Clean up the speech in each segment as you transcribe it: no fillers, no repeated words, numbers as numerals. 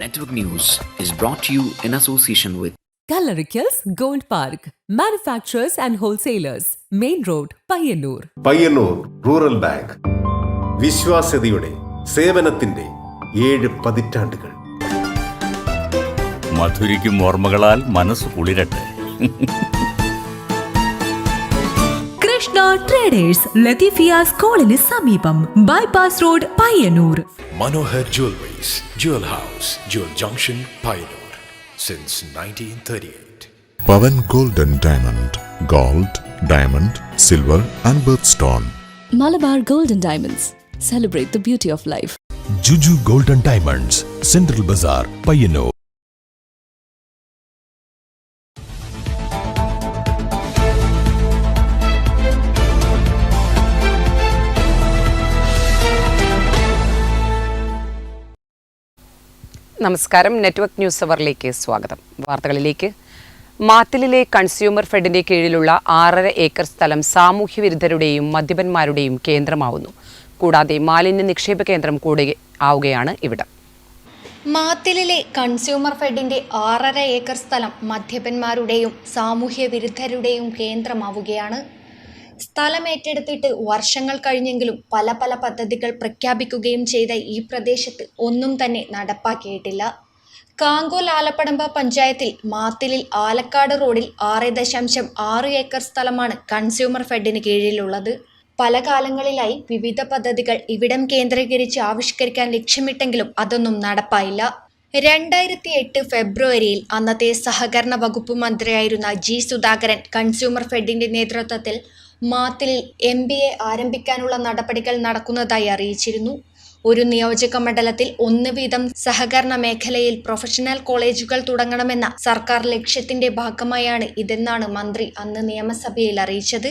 Network News is brought to you in association with Kalarikals Gold Park, manufacturers and wholesalers, Main Road, Payyannur. Payyannur rural bank വിശ്വാസ്യതയുടെ സേവനത്തിന്റെ 7 പതിറ്റാണ്ടുകൾ. മധുരിക്കും ഓർമ്മകളാൽ മനസ്സ് കുളിരട്ടെ. Krishna traders Latheefiya സ്കൂളിന് സമീപം bypass road Payyanur. Manohar Jewelries, Jewel House, Jewel Junction, Payyanur, since 1938. Pavan Golden Diamond, Gold, Diamond, Silver and Birthstone. Malabar Golden Diamonds, celebrate the beauty of life. Juju Golden Diamonds, Central Bazaar, Payyannur. നമസ്കാരം. Network news അവറിലേക്ക് സ്വാഗതം. വാർത്തകളിലേക്ക്. മാത്തിലിലെ consumer ഫെഡിന്റെ കീഴിലുള്ള 6.5 acre സ്ഥലം സാമൂഹ്യ വിരുദ്ധരുടെയും മദ്യപന്മാരുടെയും കേന്ദ്രമാവുന്നു. കൂടാതെ മാലിന്യ നിക്ഷേപ കേന്ദ്രം കൂടെ ആവുകയാണ് ഇവിടം. മാത്തിലിലെ കൺസ്യൂമർ ഫെഡിന്റെ 6.5 ഏക്കർ സ്ഥലം മദ്യപന്മാരുടെയും സാമൂഹ്യ വിരുദ്ധരുടെയും കേന്ദ്രമാവുകയാണ്. സ്ഥലം ഏറ്റെടുത്തിട്ട് വർഷങ്ങൾ കഴിഞ്ഞെങ്കിലും പല പദ്ധതികൾ പ്രഖ്യാപിക്കുകയും ചെയ്ത ഈ പ്രദേശത്ത് ഒന്നും തന്നെ നടപ്പാക്കിയിട്ടില്ല. കാങ്കോൽ ആലപ്പടമ്പ പഞ്ചായത്തിൽ മാത്തിലിൽ ആലക്കാട് റോഡിൽ 6.6 ഏക്കർ സ്ഥലമാണ് കൺസ്യൂമർ ഫെഡിന് കീഴിലുള്ളത്. പല കാലങ്ങളിലായി വിവിധ പദ്ധതികൾ ഇവിടം കേന്ദ്രീകരിച്ച് ആവിഷ്കരിക്കാൻ ലക്ഷ്യമിട്ടെങ്കിലും അതൊന്നും നടപ്പായില്ല. 2008 ഫെബ്രുവരിയിൽ അന്നത്തെ സഹകരണ വകുപ്പ് മന്ത്രിയായിരുന്ന ജി സുധാകരൻ കൺസ്യൂമർ ഫെഡിന്റെ നേതൃത്വത്തിൽ മാത്തിലിൽ MBA ആരംഭിക്കാനുള്ള നടപടികൾ നടക്കുന്നതായി അറിയിച്ചിരുന്നു. ഒരു നിയോജക മണ്ഡലത്തിൽ 1 വീതം സഹകരണ മേഖലയിൽ പ്രൊഫഷണൽ കോളേജുകൾ തുടങ്ങണമെന്ന സർക്കാർ ലക്ഷ്യത്തിന്റെ ഭാഗമായാണ് ഇതെന്നാണ് മന്ത്രി അന്ന് നിയമസഭയിൽ അറിയിച്ചത്.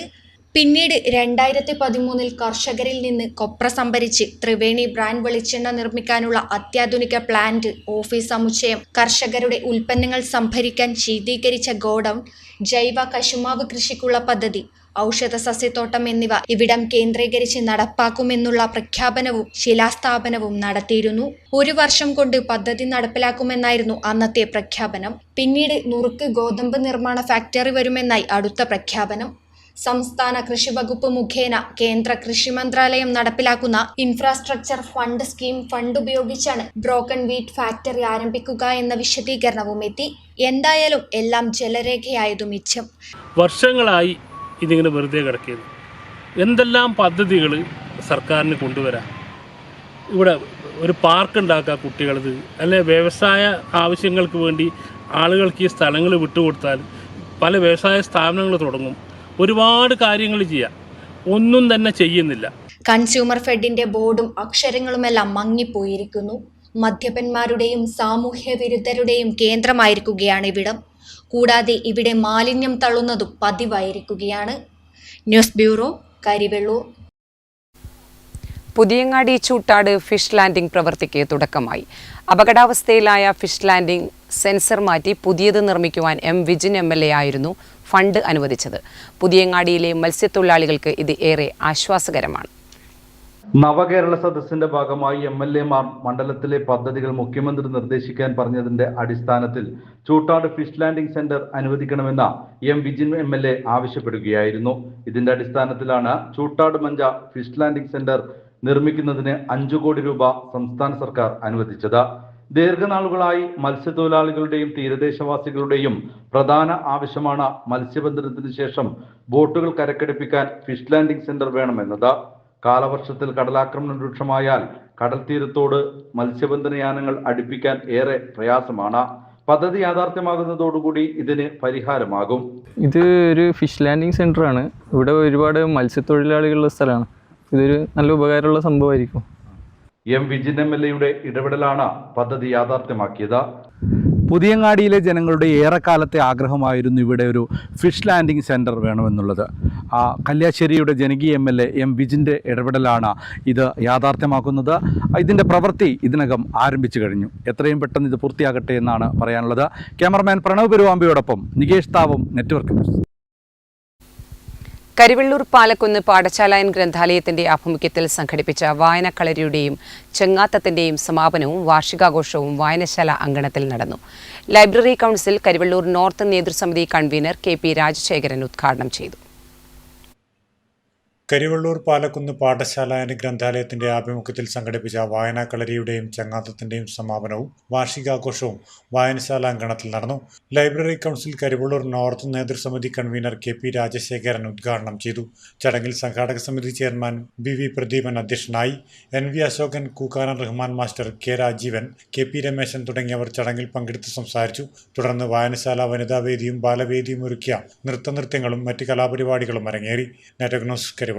പിന്നീട് 2013 കർഷകരിൽ നിന്ന് കൊപ്ര സംഭരിച്ച് ത്രിവേണി ബ്രാൻഡ് വെളിച്ചെണ്ണ നിർമ്മിക്കാനുള്ള അത്യാധുനിക പ്ലാന്റ്, ഓഫീസ് സമുച്ചയം, കർഷകരുടെ ഉൽപ്പന്നങ്ങൾ സംഭരിക്കാൻ ശീതീകരിച്ച ഗോഡൌൺ, ജൈവ കശുമാവ് കൃഷിക്കുള്ള പദ്ധതി, ഔഷധ സസ്യത്തോട്ടം എന്നിവ ഇവിടം കേന്ദ്രീകരിച്ച് നടപ്പാക്കുമെന്നുള്ള പ്രഖ്യാപനവും ശിലാസ്ഥാപനവും നടത്തിയിരുന്നു. 1 വർഷം കൊണ്ട് പദ്ധതി നടപ്പിലാക്കുമെന്നായിരുന്നു അന്നത്തെ പ്രഖ്യാപനം. പിന്നീട് നുറുക്ക് ഗോതമ്പ് നിർമ്മാണ ഫാക്ടറി വരുമെന്നായി അടുത്ത പ്രഖ്യാപനം. സംസ്ഥാന കൃഷി വകുപ്പ് മുഖേന കേന്ദ്ര കൃഷി മന്ത്രാലയം നടപ്പിലാക്കുന്ന ഇൻഫ്രാസ്ട്രക്ചർ ഫണ്ട് സ്കീം ഫണ്ട് ഉപയോഗിച്ചാണ് ബ്രോക്കൺ വീറ്റ് ഫാക്ടറി ആരംഭിക്കുക എന്ന വിശദീകരണവും എത്തി. എന്തായാലും എല്ലാം ജലരേഖയായതു മിച്ചം. വർഷങ്ങളായി ഇതിങ്ങനെ വെറുതെ കിടക്കിയത്. എന്തെല്ലാം പദ്ധതികൾ സർക്കാരിന് കൊണ്ടുവരാം. ഇവിടെ ഒരു പാർക്ക് ഉണ്ടാക്കുക കുട്ടികളത്, അല്ലെ വ്യവസായ ആവശ്യങ്ങൾക്ക് വേണ്ടി ആളുകൾക്ക് ഈ സ്ഥലങ്ങൾ വിട്ടുകൊടുത്താൽ പല വ്യവസായ സ്ഥാപനങ്ങൾ തുടങ്ങും. ഒരുപാട് കാര്യങ്ങൾ ചെയ്യാം, ഒന്നും തന്നെ ചെയ്യുന്നില്ല. കൺസ്യൂമർ ഫെഡിന്റെ ബോർഡും അക്ഷരങ്ങളുമെല്ലാം മങ്ങിപ്പോയിരിക്കുന്നു. മദ്യപന്മാരുടെയും സാമൂഹ്യ വിരുദ്ധരുടെയും കേന്ദ്രമായിരിക്കുകയാണ് ഇവിടം. കൂടാതെ ഇവിടെ മാലിന്യം തള്ളുന്നതും പതിവായിരിക്കുകയാണ്. News bureau, Karivellur. Puthiyangadi Chuttad fish landing പ്രവൃത്തിക്ക് തുടക്കമായി. അപകടാവസ്ഥയിലായ ഫിഷ് ലാൻഡിംഗ് സെൻസർ മാറ്റി പുതിയത് നിർമ്മിക്കുവാൻ വിജിൻ MLA ആയിരുന്നു ഫണ്ട് അനുവദിച്ചത്. പുതിയങ്ങാടിയിലെ മത്സ്യത്തൊഴിലാളികൾക്ക് ഇത് ഏറെ ആശ്വാസകരമാണ്. നവകേരള സദസ്സിന്റെ ഭാഗമായി MLA-മാർ മണ്ഡലത്തിലെ പദ്ധതികൾ മുഖ്യമന്ത്രി നിർദ്ദേശിക്കാൻ പറഞ്ഞതിന്റെ അടിസ്ഥാനത്തിൽ ചൂട്ടാട് ഫിഷ് ലാൻഡിംഗ് സെന്റർ അനുവദിക്കണമെന്ന വിജിൻ MLA ആവശ്യപ്പെടുകയായിരുന്നു. ഇതിന്റെ അടിസ്ഥാനത്തിലാണ് Choottad Mancha fish landing centre നിർമ്മിക്കുന്നതിന് 5 കോടി രൂപ സംസ്ഥാന സർക്കാർ അനുവദിച്ചത്. ദീർഘനാളുകളായി മത്സ്യത്തൊഴിലാളികളുടെയും തീരദേശവാസികളുടെയും പ്രധാന ആവശ്യമാണ് മത്സ്യബന്ധനത്തിന് ശേഷം ബോട്ടുകൾ കരക്കടുപ്പിക്കാൻ ഫിഷ് ലാൻഡിംഗ് സെന്റർ വേണമെന്നത്. കാലവർഷത്തിൽ കടലാക്രമണം രൂക്ഷമായാൽ കടൽ തീരത്തോട് മത്സ്യബന്ധനയാനങ്ങൾ അടുപ്പിക്കാൻ ഏറെ പ്രയാസമാണ്. പദ്ധതി യാഥാർത്ഥ്യമാകുന്നതോടുകൂടി ഇതിന് പരിഹാരമാകും. ഇത് ഒരു ഫിഷ് ലാൻഡിംഗ് സെന്ററാണ്. ഇവിടെ ഒരുപാട് മത്സ്യത്തൊഴിലാളികളുള്ള സ്ഥലമാണ്. ഇതൊരു നല്ല ഉപകാരമുള്ള സംഭവമായിരിക്കും. വിജിൻ MLA-യുടെ ഇടപെടലാണ് പദ്ധതി യാഥാർത്ഥ്യമാക്കിയത്. പുതിയങ്ങാടിയിലെ ജനങ്ങളുടെ ഏറെക്കാലത്തെ ആഗ്രഹമായിരുന്നു ഇവിടെ ഒരു ഫിഷ് ലാൻഡിംഗ് സെൻറ്റർ വേണമെന്നുള്ളത്. കല്യാശ്ശേരിയുടെ ജനകീയ MLA വിജിൻ്റെ ഇടപെടലാണ് ഇത് യാഥാർത്ഥ്യമാക്കുന്നത്. ഇതിൻ്റെ പ്രവൃത്തി ഇതിനകം ആരംഭിച്ചു കഴിഞ്ഞു. എത്രയും പെട്ടെന്ന് ഇത് പൂർത്തിയാകട്ടെ എന്നാണ് പറയാനുള്ളത്. ക്യാമറമാൻ പ്രണവ് പെരുവാമ്പയോടൊപ്പം നികേഷ് താവും, നെറ്റ്വർക്ക് ന്യൂസ്. കരിവെള്ളൂർ പാലക്കുന്ന് പാഠശാല ഗ്രന്ഥാലയത്തിന്റെ ആഭിമുഖ്യത്തിൽ സംഘടിപ്പിച്ച വായനക്കളരിയുടെയും ചെങ്ങാത്തത്തിന്റെയും സമാപനവും വാർഷികാഘോഷവും വായനശാല അങ്കണത്തിൽ നടന്നു. ലൈബ്രറി കൗൺസിൽ കരിവെള്ളൂർ നോർത്ത് നേതൃസമിതി കൺവീനർ കെ.പി. രാജശേഖരൻ ഉദ്ഘാടനം ചെയ്തു. കരിവെള്ളൂർ പാലക്കുന്ന് പാഠശാല ഗ്രന്ഥാലയത്തിന്റെ ആഭിമുഖ്യത്തിൽ സംഘടിപ്പിച്ച വായനാക്കളരിയുടെയും ചങ്ങാത്തത്തിന്റെയും സമാപനവും വാർഷികാഘോഷവും വായനശാല അങ്കണത്തിൽ നടന്നു. ലൈബ്രറി കൗൺസിൽ കരിവെള്ളൂർ നോർത്ത് നേതൃസമിതി കൺവീനർ കെ.പി. രാജശേഖരൻ ഉദ്ഘാടനം ചെയ്തു. ചടങ്ങിൽ സംഘാടക സമിതി ചെയർമാൻ ബി.വി. പ്രദീപൻ അധ്യക്ഷനായി. N V. Ashokan, Kookkanam Rahman master, K. Rajeevan, K P. Rameshan തുടങ്ങിയവർ ചടങ്ങിൽ പങ്കെടുത്ത് സംസാരിച്ചു. തുടർന്ന് വായനശാല വനിതാവേദിയും ബാലവേദിയും ഒരുക്കിയ നൃത്തനൃത്യങ്ങളും മറ്റ് കലാപരിപാടികളും അരങ്ങേറി. Network news Karivellur.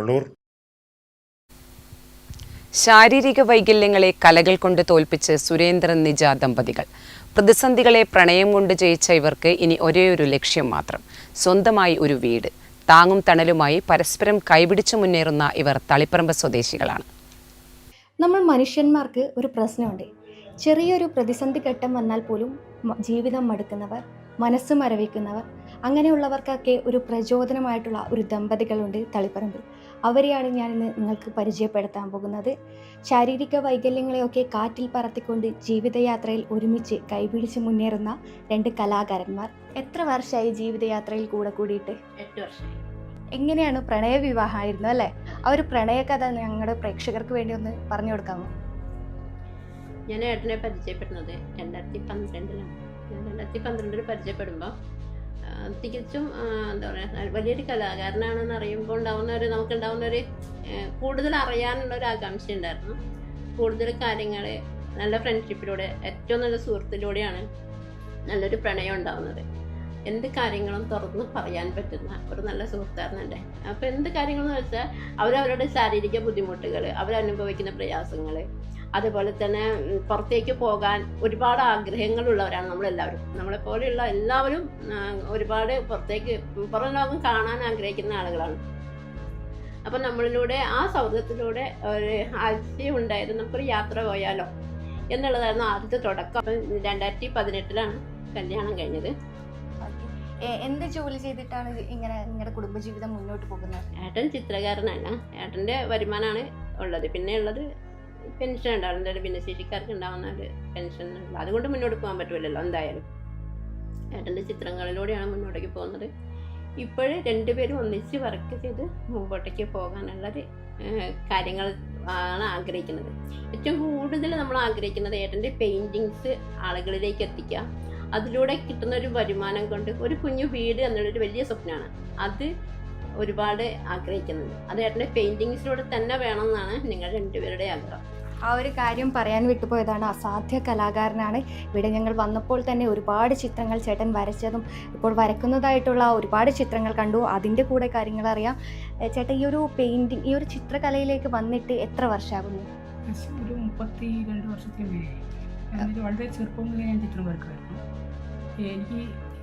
ശാരീരിക വൈകല്യങ്ങളെ കലകൾ കൊണ്ട് തോൽപ്പിച്ച് സുരേന്ദ്രൻ നിജ ദമ്പതികൾ. പ്രതിസന്ധികളെ പ്രണയം കൊണ്ട് ജയിച്ച ഇവർക്ക് ഇനി ഒരേയൊരു ലക്ഷ്യം മാത്രം: സ്വന്തമായി ഒരു വീട്. താങ്ങും തണലുമായി പരസ്പരം കൈപിടിച്ചു മുന്നേറുന്ന ഇവർ തളിപ്പറമ്പ് സ്വദേശികളാണ്. നമ്മൾ മനുഷ്യന്മാർക്ക് ഒരു പ്രശ്നമുണ്ട്. ചെറിയൊരു പ്രതിസന്ധി ഘട്ടം വന്നാൽ പോലും ജീവിതം മടുക്കുന്നവർ, മനസ്സ് മരവിക്കുന്നവർ, അങ്ങനെയുള്ളവർക്കൊക്കെ ഒരു പ്രചോദനമായിട്ടുള്ള ഒരു ദമ്പതികളുണ്ട് തളിപ്പറമ്പിൽ. അവരെയാണ് ഞാൻ ഇന്ന് നിങ്ങൾക്ക് പരിചയപ്പെടുത്താൻ പോകുന്നത്. ശാരീരിക വൈകല്യങ്ങളെയൊക്കെ കാറ്റിൽ പറത്തിക്കൊണ്ട് ജീവിതയാത്രയിൽ ഒരുമിച്ച് കൈപിടിച്ച് മുന്നേറുന്ന രണ്ട് കലാകാരന്മാർ. എത്ര വർഷമായി ജീവിതയാത്രയിൽ കൂടെ കൂടിയിട്ട്? 8 വർഷമായി. എങ്ങനെയാണ് പ്രണയവിവാഹമായിരുന്നു അല്ലേ? ആ ഒരു പ്രണയകഥ ഞങ്ങളുടെ പ്രേക്ഷകർക്ക് വേണ്ടി ഒന്ന് പറഞ്ഞു കൊടുക്കാമോ? ഞാൻ ഏട്ടനെ പരിചയപ്പെടുന്നത് 2012-ലാണ്. 2012 പരിചയപ്പെടുമ്പോൾ തികച്ചും എന്താ പറയുക, വലിയൊരു കലാകാരനാണെന്ന് അറിയുമ്പോൾ നമുക്കുണ്ടാവുന്നൊരു കൂടുതൽ അറിയാനുള്ളൊരു ആകാംക്ഷ ഉണ്ടായിരുന്നു. കൂടുതൽ കാര്യങ്ങൾ നല്ല ഫ്രണ്ട്ഷിപ്പിലൂടെ, ഏറ്റവും നല്ല സുഹൃത്തിലൂടെയാണ് നല്ലൊരു പ്രണയം ഉണ്ടാവുന്നത്. എന്ത് കാര്യങ്ങളും തുറന്ന് പറയാൻ പറ്റുന്ന ഒരു നല്ല സുഹൃത്തായിരുന്നുണ്ട്. അപ്പോൾ എന്ത് കാര്യങ്ങളെന്ന് വെച്ചാൽ അവരവരുടെ ശാരീരിക ബുദ്ധിമുട്ടുകൾ, അവരനുഭവിക്കുന്ന പ്രയാസങ്ങൾ, അതുപോലെ തന്നെ പുറത്തേക്ക് പോകാൻ ഒരുപാട് ആഗ്രഹങ്ങളുള്ളവരാണ് നമ്മളെല്ലാവരും. നമ്മളെപ്പോലെയുള്ള എല്ലാവരും ഒരുപാട് പുറം ലോകം കാണാൻ ആഗ്രഹിക്കുന്ന ആളുകളാണ്. അപ്പം നമ്മളിലൂടെ ആ സൗഹൃദത്തിലൂടെ ഒരു ആശയം ഉണ്ടായിരുന്നു, നമുക്കൊരു യാത്ര പോയാലോ എന്നുള്ളതായിരുന്നു ആദ്യത്തെ തുടക്കം. അപ്പം 2018-ലാണ് കല്യാണം കഴിഞ്ഞത്. എന്ത് ജോലി ചെയ്തിട്ടാണ് ഇങ്ങനെ നിങ്ങളുടെ കുടുംബജീവിതം മുന്നോട്ട് പോകുന്നത്? ഏട്ടൻ ചിത്രകാരനാണ്. ഏട്ടൻ്റെ വരുമാനമാണ് ഉള്ളത്. പിന്നെ ഉള്ളത് പെൻഷൻ ഉണ്ടാവും. എന്തായാലും ഭിന്നശേഷിക്കാർക്ക് ഉണ്ടാവുന്ന ഒരു പെൻഷൻ ഉള്ളത്. അതുകൊണ്ട് മുന്നോട്ട് പോകാൻ പറ്റുമല്ലോ എന്തായാലും. ഏട്ടൻ്റെ ചിത്രങ്ങളിലൂടെയാണ് മുന്നോട്ടേക്ക് പോകുന്നത്. ഇപ്പോഴും രണ്ടുപേരും ഒന്നിച്ച് വർക്ക് ചെയ്ത് മുമ്പോട്ടേക്ക് പോകാനുള്ളൊരു കാര്യങ്ങൾ ആണ് ആഗ്രഹിക്കുന്നത്. ഏറ്റവും കൂടുതൽ നമ്മൾ ആഗ്രഹിക്കുന്നത് ഏട്ടൻ്റെ പെയിൻറ്റിങ്സ് ആളുകളിലേക്ക് എത്തിക്കുക. അതിലൂടെ കിട്ടുന്ന ഒരു വരുമാനം കൊണ്ട് ഒരു കുഞ്ഞു വീട് എന്നുള്ളൊരു വലിയ സ്വപ്നമാണ്. അത് ഒരുപാട് ആഗ്രഹിക്കുന്നുണ്ട്. അത് ഏട്ടൻ്റെ പെയിൻറ്റിങ്സിലൂടെ തന്നെ വേണമെന്നാണ് നിങ്ങൾ രണ്ടുപേരുടെ ആഗ്രഹം. ആ ഒരു കാര്യം പറയാൻ വിട്ടുപോയതാണ്. അസാധ്യ കലാകാരനാണ്. ഇവിടെ ഞങ്ങൾ വന്നപ്പോൾ തന്നെ ഒരുപാട് ചിത്രങ്ങൾ ചേട്ടൻ വരച്ചതും ഇപ്പോൾ വരക്കുന്നതായിട്ടുള്ള ഒരുപാട് ചിത്രങ്ങൾ കണ്ടു. അതിൻ്റെ കൂടെ കാര്യങ്ങൾ അറിയാം. ചേട്ടൻ ഈ ഒരു പെയിൻറ്റിങ്, ഈ ഒരു ചിത്രകലയിലേക്ക് വന്നിട്ട് എത്ര വർഷമാകുന്നു? ഒരു 32 വർഷത്തിന് മേലെ. വളരെ ചെറുപ്പം മുതലേ ഞാൻ ചിത്രം വരക്കുമായിരുന്നു.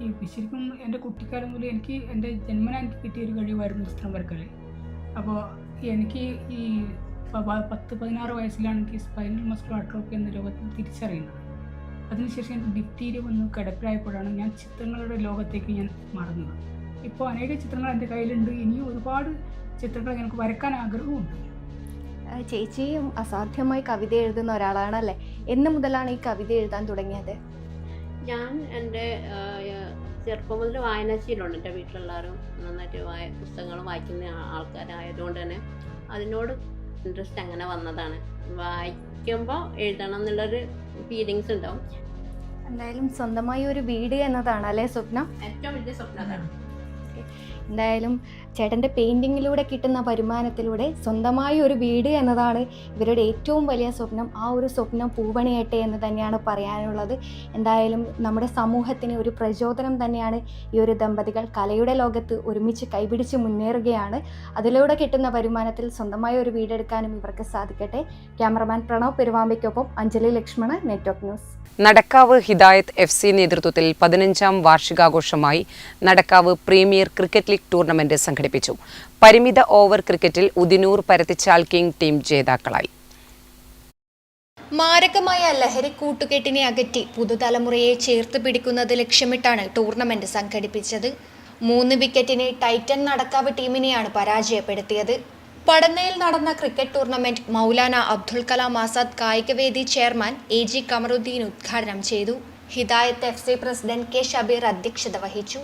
എനിക്ക് ശരിക്കും എൻ്റെ കുട്ടിക്കാലം മുതൽ എൻ്റെ ജന്മന എനിക്ക് കിട്ടിയൊരു കഴിവായിരുന്നു ചിത്രം വരക്കൽ. അപ്പോൾ എനിക്ക് ഈ 10-16 വയസ്സിലാണ് എനിക്ക് സ്പൈനൽ മസ്കുലർ അട്രോഫി എന്ന രോഗത്തിൽ തിരിച്ചറിയുന്നത്. അതിനുശേഷം എനിക്ക് ഡിഫ്തീരിയ വന്ന് കിടപ്പിലായപ്പോഴാണ് ഞാൻ ചിത്രങ്ങളുടെ ലോകത്തേക്ക് ഞാൻ മാറുന്നത്. ഇപ്പോൾ അനേക ചിത്രങ്ങൾ എൻ്റെ കയ്യിലുണ്ട്. ഇനിയും ഒരുപാട് ചിത്രങ്ങൾ എനിക്ക് വരക്കാൻ ആഗ്രഹമുണ്ട്. ചേച്ചിയും അസാധ്യമായി കവിത എഴുതുന്ന ഒരാളാണല്ലേ? എന്ന് മുതലാണ് ഈ കവിത എഴുതാൻ തുടങ്ങിയത്? ഞാൻ എൻ്റെ ചെറുപ്പം മുതൽ വായനാശീലമുണ്ട്. എൻ്റെ വീട്ടിലെല്ലാവരും നന്നായിട്ട് പുസ്തകങ്ങൾ വായിക്കുന്ന ആൾക്കാരായതുകൊണ്ട് തന്നെ അതിനോട് ഇൻട്രസ്റ്റ് അങ്ങനെ വന്നതാണ്. വായിക്കുമ്പോൾ എഴുതണം എന്നുള്ളൊരു ഫീലിങ്സ് ഉണ്ടാവും. എന്തായാലും സ്വന്തമായി ഒരു വീട് എന്നതാണ് അല്ലേ സ്വപ്നം? ഏറ്റവും വലിയ സ്വപ്നം അതാണ്. എന്തായാലും ചേട്ടൻ്റെ പെയിൻറ്റിങ്ങിലൂടെ കിട്ടുന്ന വരുമാനത്തിലൂടെ സ്വന്തമായി ഒരു വീട് എന്നതാണ് ഇവരുടെ ഏറ്റവും വലിയ സ്വപ്നം. ആ ഒരു സ്വപ്നം പൂവണിയട്ടെ എന്ന് തന്നെയാണ് പറയാനുള്ളത്. എന്തായാലും നമ്മുടെ സമൂഹത്തിന് ഒരു പ്രചോദനം തന്നെയാണ് ഈ ഒരു ദമ്പതികൾ. കലയുടെ ലോകത്ത് ഒരുമിച്ച് കൈപിടിച്ച് മുന്നേറുകയാണ്. അതിലൂടെ കിട്ടുന്ന വരുമാനത്തിൽ സ്വന്തമായി ഒരു വീടെടുക്കാനും ഇവർക്ക് സാധിക്കട്ടെ. ക്യാമറമാൻ പ്രണവ് പെരുവാമ്പയ്ക്കൊപ്പം Anjali Lakshmana, network news. Nadakkavu Hidayath FC നേതൃത്വത്തിൽ 15ാം വാർഷികാഘോഷമായി Nadakkavu premier cricket league tournament സംഘടിപ്പിച്ചു. പരിമിത ഓവർ ക്രിക്കറ്റിൽ ഉദിനൂർ പരത്തിച്ചാൽ കിങ് ടീം ജേതാക്കളായി. മാരകമായ ലഹരി കൂട്ടുകെട്ടിനെ അകറ്റി പുതുതലമുറയെ ചേർത്ത് പിടിക്കുന്നത് ലക്ഷ്യമിട്ടാണ് ടൂർണമെന്റ് സംഘടിപ്പിച്ചത്. 3 വിക്കറ്റിന് ടൈറ്റൻ നടക്കാവ് ടീമിനെയാണ് പരാജയപ്പെടുത്തിയത്. പടന്നയിൽ നടന്ന ക്രിക്കറ്റ് ടൂർണമെന്റ് മൗലാന അബ്ദുൽ കലാം ആസാദ് കായികവേദി ചെയർമാൻ AG കമറുദ്ദീൻ ഉദ്ഘാടനം ചെയ്തു. ഹിദായത്ത് FC പ്രസിഡന്റ് K ഷബീർ അധ്യക്ഷത വഹിച്ചു.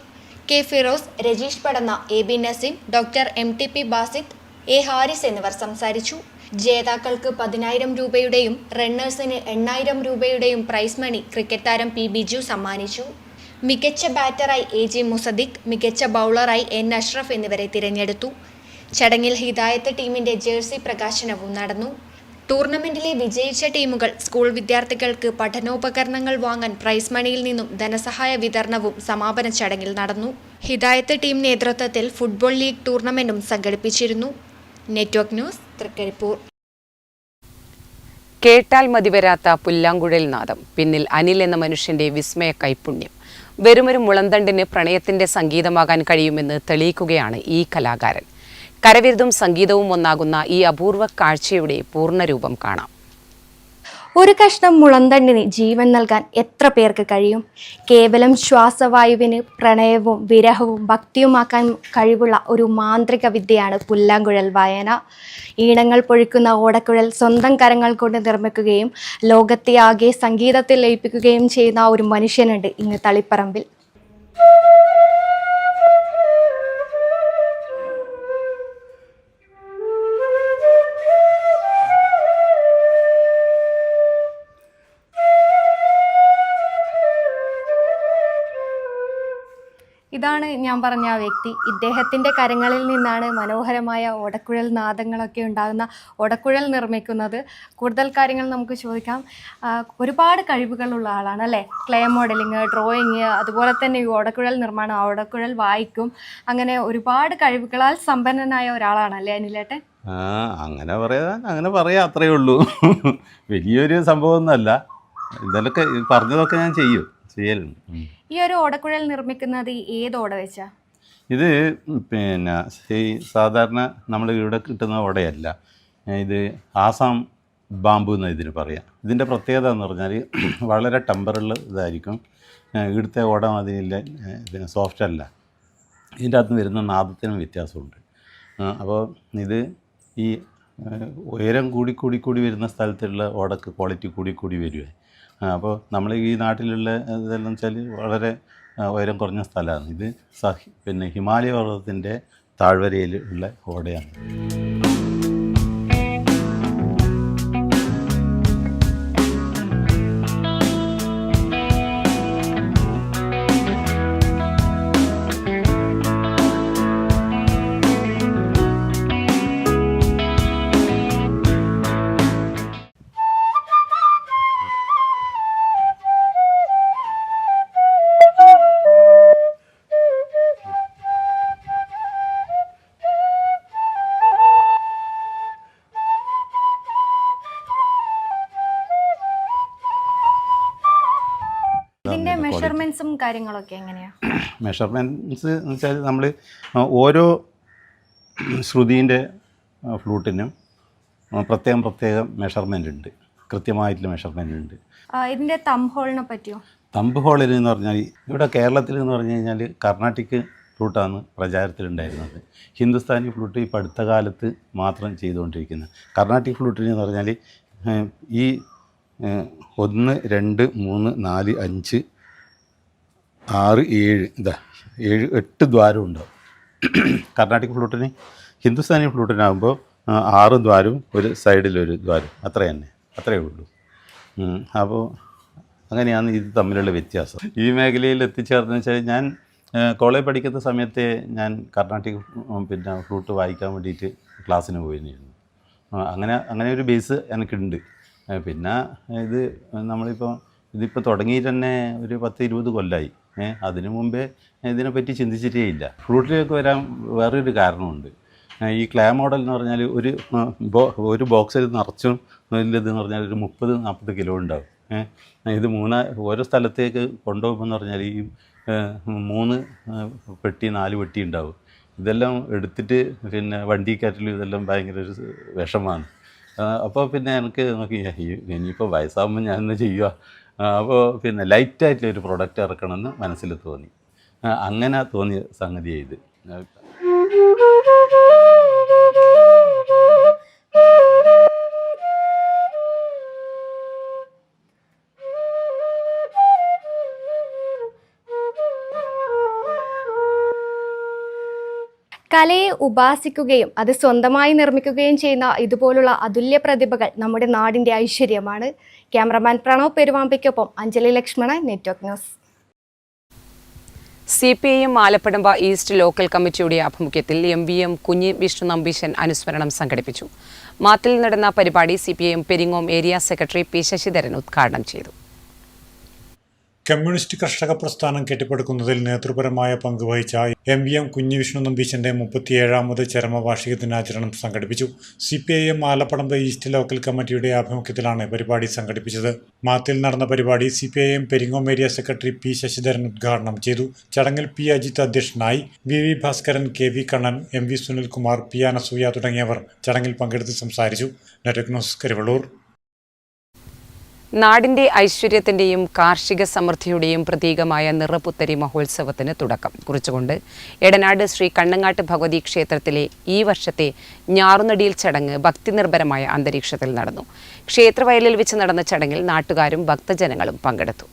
K Firoz, Rajeesh Padanna, AB Naseem, doctor MTP Basith, A Haris എന്നിവർ സംസാരിച്ചു. ജേതാക്കൾക്ക് 10,000 രൂപയുടെയും റണ്ണേഴ്സിന് 8,000 രൂപയുടെയും പ്രൈസ് മണി ക്രിക്കറ്റ് താരം P ബിജു സമ്മാനിച്ചു. മികച്ച ബാറ്ററായി AG മുസദിഖ്, മികച്ച ബൗളറായി N അഷ്റഫ് എന്നിവരെ തിരഞ്ഞെടുത്തു. ചടങ്ങിൽ ഹിദായത്ത് ടീമിന്റെ ജേഴ്സി പ്രകാശനവും നടന്നു. ടൂർണമെന്റിലെ വിജയിച്ച ടീമുകൾ സ്കൂൾ വിദ്യാർത്ഥികൾക്ക് പഠനോപകരണങ്ങൾ വാങ്ങാൻ പ്രൈസ് മണിയിൽ നിന്നും ധനസഹായ വിതരണവും സമാപന ചടങ്ങിൽ നടന്നു. ഹിദായത്ത് ടീം നേതൃത്വത്തിൽ ഫുട്ബോൾ ലീഗ് ടൂർണമെന്റും സംഘടിപ്പിച്ചിരുന്നു. Network news, Thrikaripur. കേട്ടാൽ മതിവരാത്ത പുല്ലാങ്കുഴൽ നാദം, പിന്നിൽ അനിൽ എന്ന മനുഷ്യന്റെ വിസ്മയ കൈപുണ്യം. വെറുമൊരു മുളന്തണ്ടിന് പ്രണയത്തിന്റെ സംഗീതമാകാൻ കഴിയുമെന്ന് തെളിയിക്കുകയാണ് ഈ കലാകാരൻ. കരവിരുതും സംഗീതവും ഒന്നാകുന്ന ഈ അപൂർവ കാഴ്ചയുടെ പൂർണ്ണരൂപം കാണാം. ഒരു കഷ്ണം മുളന്തണ്ടിന് ജീവൻ നൽകാൻ എത്ര പേർക്ക് കഴിയും? കേവലം ശ്വാസവായുവിന് പ്രണയവും വിരഹവും ഭക്തിയുമാക്കാൻ കഴിവുള്ള ഒരു മാന്ത്രിക വിദ്യയാണ് പുല്ലാങ്കുഴൽ വായന. ഈണങ്ങൾ പൊഴിക്കുന്ന ഓടക്കുഴൽ സ്വന്തം കരങ്ങൾ കൊണ്ട് നിർമ്മിക്കുകയും ലോകത്തെ ആകെ സംഗീതത്തിൽ ലയിപ്പിക്കുകയും ചെയ്യുന്ന ഒരു മനുഷ്യനുണ്ട് ഇങ്ങ് തളിപ്പറമ്പിൽ. ഇതാണ് ഞാൻ പറഞ്ഞ ആ വ്യക്തി. ഇദ്ദേഹത്തിൻ്റെ കരങ്ങളിൽ നിന്നാണ് മനോഹരമായ ഓടക്കുഴൽ നാദങ്ങളൊക്കെ ഉണ്ടാകുന്ന ഓടക്കുഴൽ നിർമ്മിക്കുന്നത്. കൂടുതൽ കാര്യങ്ങൾ നമുക്ക് ചോദിക്കാം. ഒരുപാട് കഴിവുകളുള്ള ആളാണ് അല്ലേ? ക്ലേ മോഡലിങ്, ഡ്രോയിങ്, അതുപോലെ തന്നെ ഈ ഓടക്കുഴൽ നിർമ്മാണം, ഓടക്കുഴൽ വായിക്കും, അങ്ങനെ ഒരുപാട് കഴിവുകളാൽ സമ്പന്നനായ ഒരാളാണല്ലേ അനിലേട്ടൻ? അങ്ങനെ പറയാം, അത്രയേ ഉള്ളൂ. വലിയൊരു സംഭവമൊന്നുമല്ല. ഇതൊക്കെ പറഞ്ഞതൊക്കെ ഞാൻ ചെയ്യലുണ്ട്. ഈ ഒരു ഓടക്കുഴൽ നിർമ്മിക്കുന്നത് ഏത് ഓട വെച്ചാ? ഇത് ഈ സാധാരണ നമ്മൾ ഇവിടെ കിട്ടുന്ന ഓടയല്ല. ഇത് ആസാം ബാമ്പു എന്ന് ഇതിന് പറയാം. ഇതിൻ്റെ പ്രത്യേകത എന്ന് പറഞ്ഞാൽ വളരെ ടെമ്പറുള്ള ഇതായിരിക്കും. ഇവിടുത്തെ ഓട അതിനില്ല, സോഫ്റ്റ് അല്ല. ഇതിൻ്റെ അകത്ത് വരുന്ന നാദത്തിനും വ്യത്യാസമുണ്ട്. അപ്പോൾ ഇത് ഈ ഉയരം കൂടി വരുന്ന സ്ഥലത്തുള്ള ഓടക്ക് ക്വാളിറ്റി കൂടി വരുവേ. അപ്പോൾ നമ്മൾ ഈ നാട്ടിലുള്ള ഇതെല്ലാം വെച്ചാൽ വളരെ ഉയരം കുറഞ്ഞ സ്ഥലമാണ്. ഇത് ഹിമാലയ പർവ്വതത്തിൻ്റെ താഴ്വരയിൽ ഉള്ള ഓടയാണ്. മെഷർമെന്റ്സും കാര്യങ്ങളൊക്കെ എങ്ങനെയാണ്? മെഷർമെൻറ്റ്സ് എന്ന് വെച്ചാൽ നമ്മൾ ഓരോ ശ്രുതിൻ്റെ ഫ്ലൂട്ടിനും പ്രത്യേകം മെഷർമെൻ്റ് ഉണ്ട്, കൃത്യമായിട്ടുള്ള മെഷർമെൻ്റ് ഉണ്ട്. ഇതിൻ്റെ തമ്പ് ഹോളിനെ പറ്റിയോ? തമ്പ് ഹോളിൽ എന്ന് പറഞ്ഞാൽ ഇവിടെ കേരളത്തിൽ എന്ന് പറഞ്ഞു കഴിഞ്ഞാൽ കർണാട്ടിക് ഫ്ലൂട്ടാണ് പ്രചാരത്തിലുണ്ടായിരുന്നത്. ഹിന്ദുസ്ഥാനി ഫ്ലൂട്ട് ഇപ്പോൾ അടുത്ത കാലത്ത് മാത്രം ചെയ്തുകൊണ്ടിരിക്കുന്നത്. കർണാട്ടിക് ഫ്ലൂട്ടിന് എന്ന് പറഞ്ഞാൽ ഈ 1 2 3 4 5 6 7 8 ദ്വാരം ഉണ്ടാവും കർണാട്ടിക് ഫ്ലൂട്ടിന്. ഹിന്ദുസ്ഥാനി ഫ്ലൂട്ടിനാകുമ്പോൾ 6 ദ്വാരവും ഒരു സൈഡിലൊരു ദ്വാരം, അത്രയേ ഉള്ളൂ. അപ്പോൾ അങ്ങനെയാണ് ഇത് തമ്മിലുള്ള വ്യത്യാസം. ഈ മേഖലയിൽ എത്തിച്ചേർന്ന് വെച്ചാൽ ഞാൻ കോളേജ് പഠിക്കുന്ന സമയത്ത് ഞാൻ കർണാട്ടിക് ഫ്ലൂട്ട് വായിക്കാൻ വേണ്ടിയിട്ട് ക്ലാസ്സിന് പോയിരുന്നു. അങ്ങനെ ഒരു ബേസ് എനിക്കുണ്ട്. പിന്നെ ഇതിപ്പോൾ തുടങ്ങിയിട്ട് തന്നെ ഒരു 10-20 കൊല്ലമായി. അതിനു മുമ്പേ ഇതിനെപ്പറ്റി ചിന്തിച്ചിട്ടേ ഇല്ല. ഫ്ലൂട്ടിലേക്ക് വരാൻ വേറൊരു കാരണമുണ്ട്. ഈ ക്ലേ മോഡൽ എന്ന് പറഞ്ഞാൽ ഒരു ബോക്സിൽ നിറച്ചും ഇതെന്ന് പറഞ്ഞാൽ ഒരു 30-40 കിലോ ഉണ്ടാവും. ഇത് ഓരോ സ്ഥലത്തേക്ക് കൊണ്ടുപോകുമ്പോൾ എന്ന് പറഞ്ഞാൽ ഈ 3 പെട്ടി 4 പെട്ടി ഉണ്ടാവും. ഇതെല്ലാം എടുത്തിട്ട് വണ്ടിക്കാറ്റിലും ഇതെല്ലാം ഭയങ്കര ഒരു വിഷമാണ്. അപ്പോൾ എനിക്ക് നോക്കി ഇനിയിപ്പോൾ വയസ്സാകുമ്പോൾ ഞാനെന്ന് ചെയ്യുക. അപ്പോൾ ലൈറ്റായിട്ടുള്ളൊരു പ്രൊഡക്റ്റ് ഇറക്കണമെന്ന് മനസ്സിൽ തോന്നി. അങ്ങനെ തോന്നിയ സംഗതിയാണ് ഇത്. കലയെ ഉപാസിക്കുകയും അത് സ്വന്തമായി നിർമ്മിക്കുകയും ചെയ്യുന്ന ഇതുപോലുള്ള അതുല്യ പ്രതിഭകൾ നമ്മുടെ നാടിൻ്റെ ഐശ്വര്യമാണ്. ക്യാമറമാൻ പ്രണവ് പെരുവാമ്പിക്കൊപ്പം Anjali Lakshmanan, network news. CPIM Alappadamba east local കമ്മിറ്റിയുടെ ആഭിമുഖ്യത്തിൽ MVM കുഞ്ഞി വിഷ്ണു നമ്പീശൻ അനുസ്മരണം സംഘടിപ്പിച്ചു. മാത്തിൽ നടന്ന പരിപാടി CPIM Peringome area secretary P. Sasidharan ഉദ്ഘാടനം ചെയ്തു. കമ്മ്യൂണിസ്റ്റ് കർഷക പ്രസ്ഥാനം കെട്ടിപ്പടുക്കുന്നതിൽ നേതൃപരമായ പങ്കുവഹിച്ച MVM കുഞ്ഞി വിഷ്ണു നമ്പീശന്റെ 37ാമത് ചരമവാർഷിക ദിനാചരണം സംഘടിപ്പിച്ചു. CPIM ആലപ്പടമ്പ് ഈസ്റ്റ് ലോക്കൽ കമ്മിറ്റിയുടെ ആഭിമുഖ്യത്തിലാണ് പരിപാടി സംഘടിപ്പിച്ചത്. മാത്തിൽ നടന്ന പരിപാടി CPIM Peringome area secretary P. Sasidharan ഉദ്ഘാടനം ചെയ്തു. ചടങ്ങിൽ P. അജിത് അധ്യക്ഷനായി. VV Bhaskaran, KV Kannan, MV Sunilkumar, P. Anasuya തുടങ്ങിയവർ ചടങ്ങിൽ പങ്കെടുത്ത് സംസാരിച്ചു. Network news, Karivellur. നാടിന്റെ ഐശ്വര്യത്തിന്റെയും കാർഷിക സമൃദ്ധിയുടെയും പ്രതീകമായ നിറപുത്തരി മഹോത്സവത്തിന് തുടക്കം കുറിച്ചുകൊണ്ട് എടനാട് ശ്രീ കണ്ണങ്ങാട്ട് ഭഗവതി ക്ഷേത്രത്തിലെ ഈ വർഷത്തെ ഞാറുനടിയിൽ ചടങ്ങ് ഭക്തിനിർഭരമായ അന്തരീക്ഷത്തിൽ നടന്നു. ക്ഷേത്രവയലിൽ വെച്ച് നടന്ന ചടങ്ങിൽ നാട്ടുകാരും ഭക്തജനങ്ങളും പങ്കെടുത്തു.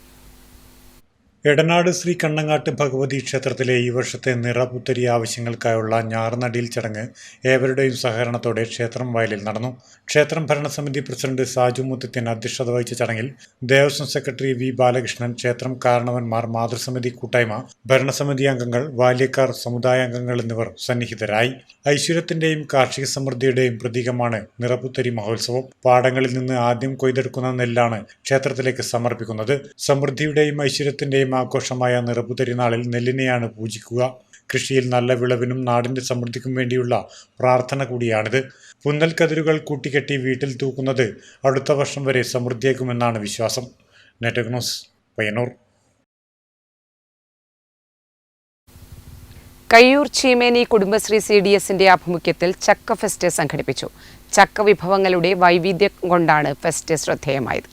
എടനാട് ശ്രീ കണ്ണങ്ങാട്ട് ഭഗവതി ക്ഷേത്രത്തിലെ ഈ വർഷത്തെ നിറപുത്തരി ആവശ്യങ്ങൾക്കായുള്ള ഞാറുനടിയിൽ ചടങ്ങ് ഏവരുടെയും സഹകരണത്തോടെ ക്ഷേത്രം വയലിൽ നടന്നു. ക്ഷേത്രം ഭരണസമിതി പ്രസിഡന്റ് സാജു മുത്തച്ഛൻ അധ്യക്ഷത വഹിച്ച ചടങ്ങിൽ ദേവസ്വം സെക്രട്ടറി V. ബാലകൃഷ്ണൻ, ക്ഷേത്രം കാരണവന്മാർ, മാതൃസമിതി കൂട്ടായ്മ, ഭരണസമിതി അംഗങ്ങൾ, ബാല്യക്കാർ, സമുദായാംഗങ്ങൾ എന്നിവർ സന്നിഹിതരായി. ഐശ്വര്യത്തിന്റെയും കാർഷിക സമൃദ്ധിയുടെയും പ്രതീകമാണ് നിറപുത്തരി മഹോത്സവം. പാടങ്ങളിൽ നിന്ന് ആദ്യം കൊയ്തെടുക്കുന്ന നെല്ലാണ് ക്ഷേത്രത്തിലേക്ക് സമർപ്പിക്കുന്നത്. സമൃദ്ധിയുടെയും ഐശ്വര്യത്തിന്റെയും ആഘോഷമായ നിറപുത്തരി നാളിൽ നെല്ലിനെയാണ് പൂജിക്കുക. കൃഷിയിൽ നല്ല വിളവിനും നാടിന്റെ സമൃദ്ധിക്കും വേണ്ടിയുള്ള പ്രാർത്ഥന കൂടിയാണിത്. പുന്നൽ കതിരുകൾ കൂട്ടിക്കെട്ടി വീട്ടിൽ തൂക്കുന്നത് അടുത്ത വർഷം വരെ സമൃദ്ധിയേക്കുമെന്നാണ് വിശ്വാസം. Network news, Payyannur. കയ്യൂർ ചീമേനി കുടുംബശ്രീ CDSന്റെ ആഭിമുഖ്യത്തിൽ ചക്ക ഫെസ്റ്റ് സംഘടിപ്പിച്ചു. ചക്ക വിഭവങ്ങളുടെ വൈവിധ്യം കൊണ്ടാണ് ഫെസ്റ്റ് ശ്രദ്ധേയമായത്.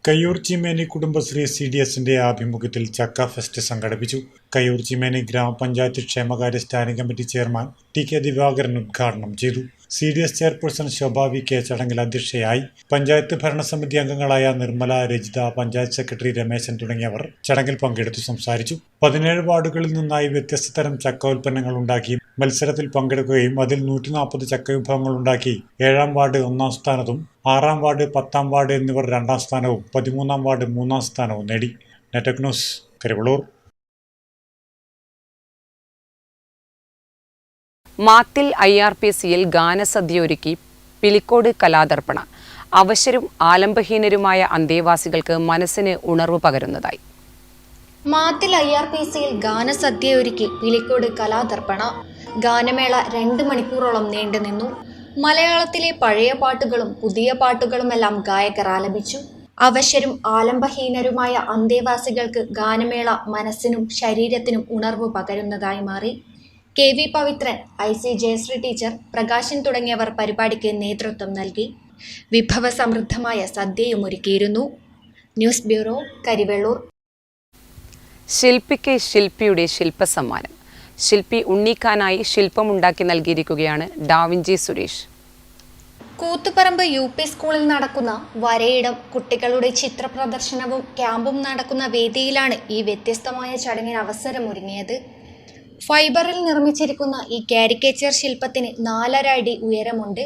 കയ്യൂർ ചീമേനി കുടുംബശ്രീ CDSന്റെ ആഭിമുഖ്യത്തിൽ ചക്ക ഫെസ്റ്റ് സംഘടിപ്പിച്ചു. കയ്യൂർ ചീമേനി ഗ്രാമപഞ്ചായത്ത് ക്ഷേമകാര്യ standing committee chairman TK Divakaran ഉദ്ഘാടനം ചെയ്തു. CDS ചെയർപേഴ്സൺ ശോഭ VK ചടങ്ങിൽ അധ്യക്ഷയായി. പഞ്ചായത്ത് ഭരണസമിതി അംഗങ്ങളായ നിർമ്മല, രജിത, പഞ്ചായത്ത് സെക്രട്ടറി രമേശൻ തുടങ്ങിയവർ ചടങ്ങിൽ പങ്കെടുത്തു സംസാരിച്ചു. 17 വാർഡുകളിൽ നിന്നായി വ്യത്യസ്ത തരം ചക്ക ഉൽപ്പന്നങ്ങൾ ഉണ്ടാക്കി മത്സരത്തിൽ പങ്കെടുക്കുകയും അതിൽ 140 ചക്ക വിഭവങ്ങൾ ഉണ്ടാക്കി 7ാം വാർഡ് 1ാം സ്ഥാനത്തും 6ാം വാർഡ് 10ാം വാർഡ് എന്നിവർ 2ാം സ്ഥാനവും 13ാം വാർഡ് 3ാം സ്ഥാനവും നേടി. Network news, Karivellur. മാത്തിൽ IRPCയിൽ ഗാനസദ്യ ഒരുക്കി പിലിക്കോട് കലാദർപ്പണ. അവശരും ആലംബഹീനരുമായ അന്തേവാസികൾക്ക് മനസ്സിന് ഉണർവ് പകരുന്നതായി. മാത്തിൽ IRPCയിൽ ഗാനസദ്യ ഒരുക്കി പിലിക്കോട് കലാദർപ്പണ. ഗാനമേള 2 മണിക്കൂറോളം നീണ്ടുനിന്നു. മലയാളത്തിലെ പഴയ പാട്ടുകളും പുതിയ പാട്ടുകളുമെല്ലാം ഗായകർ ആലപിച്ചു. അവശരും ആലംബഹീനരുമായ അന്തേവാസികൾക്ക് ഗാനമേള മനസ്സിനും ശരീരത്തിനും ഉണർവ് പകരുന്നതായി മാറി. KV Pavithran, IC Jayasree teacher, Prakashan തുടങ്ങിയവർ പരിപാടിക്ക് നേതൃത്വം നൽകി. വിഭവസമൃദ്ധമായ സദ്യയും ഒരുക്കിയിരുന്നു. News bureau, Karivellur. ശില്പിക്ക് ശില്പിയുടെ ശില്പസമ്മാനം. ശില്പി ഉണ്ണിക്കാനായി ശില്പമുണ്ടാക്കി നൽകിയിരിക്കുകയാണ് ഡാവിഞ്ചി സുരേഷ്. കൂത്തുപറമ്പ് UP സ്കൂളിൽ നടക്കുന്ന വരയിടം കുട്ടികളുടെ ചിത്ര പ്രദർശനവും ക്യാമ്പും നടക്കുന്ന വേദിയിലാണ് ഈ വ്യത്യസ്തമായ ചടങ്ങിന് അവസരമൊരുങ്ങിയത്. ഫൈബറിൽ നിർമ്മിച്ചിരിക്കുന്ന ഈ കാരിക്കേച്ചർ ശില്പത്തിന് 4.5 അടി ഉയരമുണ്ട്.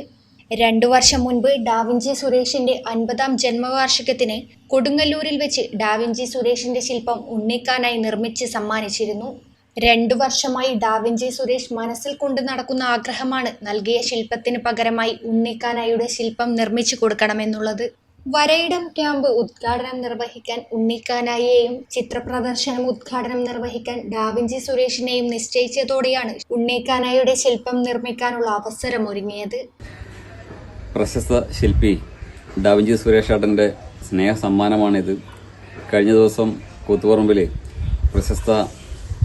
2 വർഷം മുൻപ് ഡാവിഞ്ചി സുരേഷിന്റെ 50ാം ജന്മവാർഷികത്തിന് കൊടുങ്ങല്ലൂരിൽ വെച്ച് ഡാവിഞ്ചി സുരേഷിന്റെ ശില്പം ഉണ്ണിക്കാനായി നിർമ്മിച്ച് സമ്മാനിച്ചിരുന്നു. 2 വർഷമായി ഡാവിഞ്ചി സുരേഷ് മനസ്സിൽ കൊണ്ടു നടക്കുന്ന ആഗ്രഹമാണ് നൽകിയ ശില്പത്തിന് പകരമായി ഉണ്ണിക്കാനായുടെ ശില്പം നിർമ്മിച്ചു കൊടുക്കണമെന്നുള്ളത്. വരയിടം ക്യാമ്പ് ഉദ്ഘാടനം നിർവഹിക്കാൻ ഉണ്ണിക്കാനായെയും ചിത്രപ്രദർശനം ഉദ്ഘാടനം നിർവഹിക്കാൻ ഡാവിഞ്ചി സുരേഷിനെയും നിശ്ചയിച്ചതോടെയാണ് ഉണ്ണിക്കാനായുടെ ശില്പം നിർമ്മിക്കാനുള്ള അവസരം ഒരുങ്ങിയത്. പ്രശസ്ത ശില്പി ഡാവിഞ്ചി സുരേഷ് ഏട്ടൻ്റെ സ്നേഹ സമ്മാനമാണിത്. കഴിഞ്ഞ ദിവസം കൂത്തുപറമ്പിൽ പ്രശസ്ത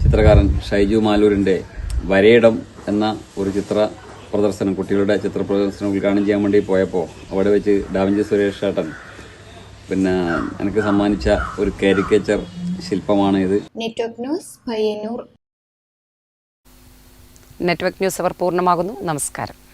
ചിത്രകാരൻ ഷൈജു മാലൂരിൻ്റെ വരയിടം എന്ന ഒരു കുട്ടികളുടെ ചിത്ര പ്രദർശനം ഉദ്ഘാടനം ചെയ്യാൻ വേണ്ടി പോയപ്പോൾ അവിടെ വെച്ച് ഡാവിഞ്ചി സുരേഷ് ഏട്ടൻ പിന്നെ എനിക്ക് സമ്മാനിച്ച ഒരു കാരിക്കേച്ചർ ശില്പമാണ് ഇത്. Network news Payyannur. Network news അവർ പൂർണ്ണമാകുന്നു. നമസ്കാരം.